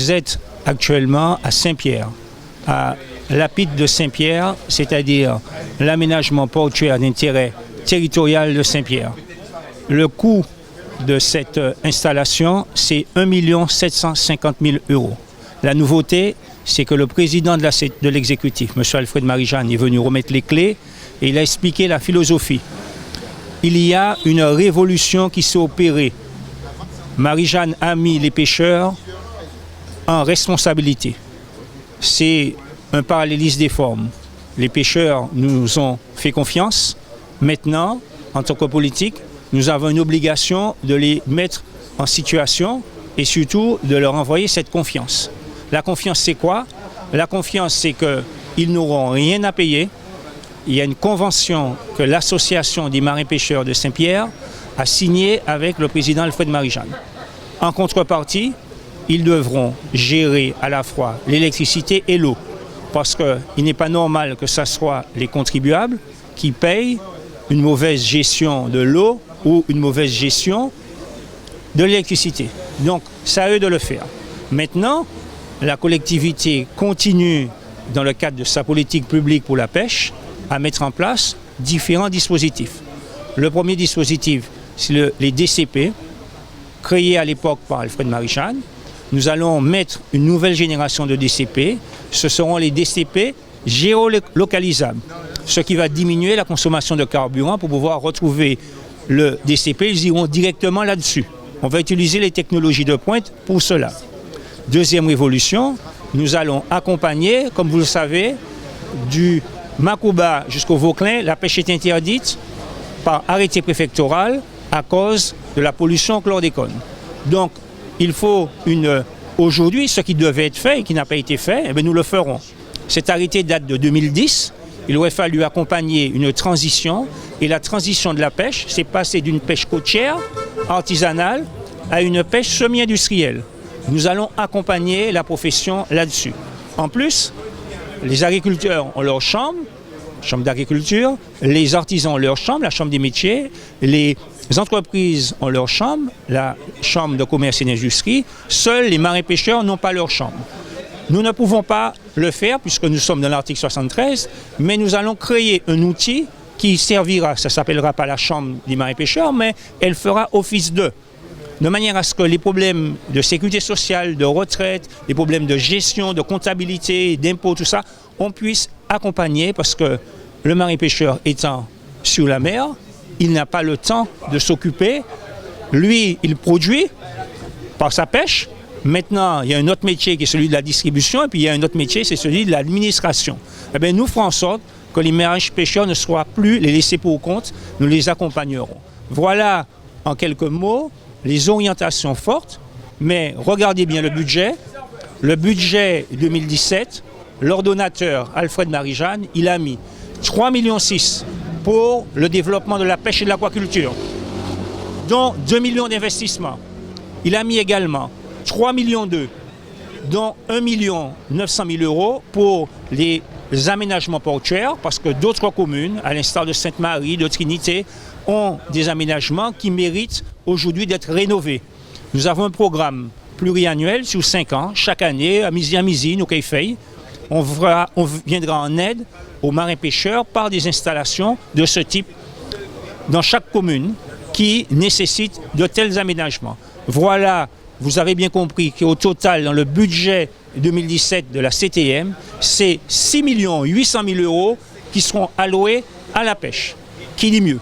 Vous êtes actuellement à Saint-Pierre, à l'APIT de Saint-Pierre, c'est-à-dire l'aménagement portuaire d'intérêt territorial de Saint-Pierre. Le coût de cette installation, c'est 1 750 000 €. La nouveauté, c'est que le président de l'exécutif, M. Alfred Marie-Jeanne, est venu remettre les clés et il a expliqué la philosophie. Il y a une révolution qui s'est opérée. Marie-Jeanne a mis les pêcheurs en responsabilité. C'est un parallélisme des formes. Les pêcheurs nous ont fait confiance. Maintenant, en tant que politique, nous avons une obligation de les mettre en situation et surtout de leur envoyer cette confiance. La confiance, c'est quoi? La confiance, c'est qu'ils n'auront rien à payer. Il y a une convention que l'Association des marins-pêcheurs de Saint-Pierre a signée avec le président Alfred Marie-Jeanne. En contrepartie, ils devront gérer à la fois l'électricité et l'eau. Parce qu'il n'est pas normal que ce soit les contribuables qui payent une mauvaise gestion de l'eau ou une mauvaise gestion de l'électricité. Donc, c'est à eux de le faire. Maintenant, la collectivité continue, dans le cadre de sa politique publique pour la pêche, à mettre en place différents dispositifs. Le premier dispositif, c'est les DCP, créés à l'époque par Alfred Marie-Jeanne. Nous allons mettre une nouvelle génération de DCP. Ce seront les DCP géolocalisables, ce qui va diminuer la consommation de carburant pour pouvoir retrouver le DCP. Ils iront directement là-dessus. On va utiliser les technologies de pointe pour cela. Deuxième révolution, nous allons accompagner, comme vous le savez, du Macouba jusqu'au Vauclin, la pêche est interdite par arrêté préfectoral à cause de la pollution au chlordécone. Donc, il faut aujourd'hui, ce qui devait être fait et qui n'a pas été fait, nous le ferons. Cet arrêté date de 2010. Il aurait fallu accompagner une transition. Et la transition de la pêche, c'est passer d'une pêche côtière, artisanale, à une pêche semi-industrielle. Nous allons accompagner la profession là-dessus. En plus, les agriculteurs ont leur chambre d'agriculture, les artisans ont leur chambre, la chambre des métiers, les entreprises ont leur chambre, la chambre de commerce et d'industrie. Seuls les marins-pêcheurs n'ont pas leur chambre. Nous ne pouvons pas le faire puisque nous sommes dans l'article 73, mais nous allons créer un outil qui servira, ça ne s'appellera pas la chambre des marins-pêcheurs, mais elle fera office de manière à ce que les problèmes de sécurité sociale, de retraite, les problèmes de gestion, de comptabilité, d'impôts, tout ça, on puisse accompagner parce que le marin-pêcheur étant sur la mer, il n'a pas le temps de s'occuper. Lui, il produit par sa pêche. Maintenant, il y a un autre métier qui est celui de la distribution et puis il y a un autre métier, c'est celui de l'administration. Eh bien, nous ferons en sorte que les marins-pêcheurs ne soient plus les laissés pour compte, nous les accompagnerons. Voilà, en quelques mots, les orientations fortes, mais regardez bien le budget. Le budget 2017, l'ordonnateur Alfred Marie-Jeanne, il a mis 3,6 millions pour le développement de la pêche et de l'aquaculture, dont 2 millions d'investissements. Il a mis également 3,2 millions, dont 1,9 million € pour les aménagements portuaires, parce que d'autres communes, à l'instar de Sainte-Marie, de Trinité, ont des aménagements qui méritent aujourd'hui d'être rénovés. Nous avons un programme pluriannuel sur 5 ans, chaque année, à midi, nous fait. On viendra en aide aux marins-pêcheurs par des installations de ce type dans chaque commune qui nécessitent de tels aménagements. Voilà, vous avez bien compris qu'au total, dans le budget 2017 de la CTM, c'est 6 800 000 € qui seront alloués à la pêche. Qui dit mieux?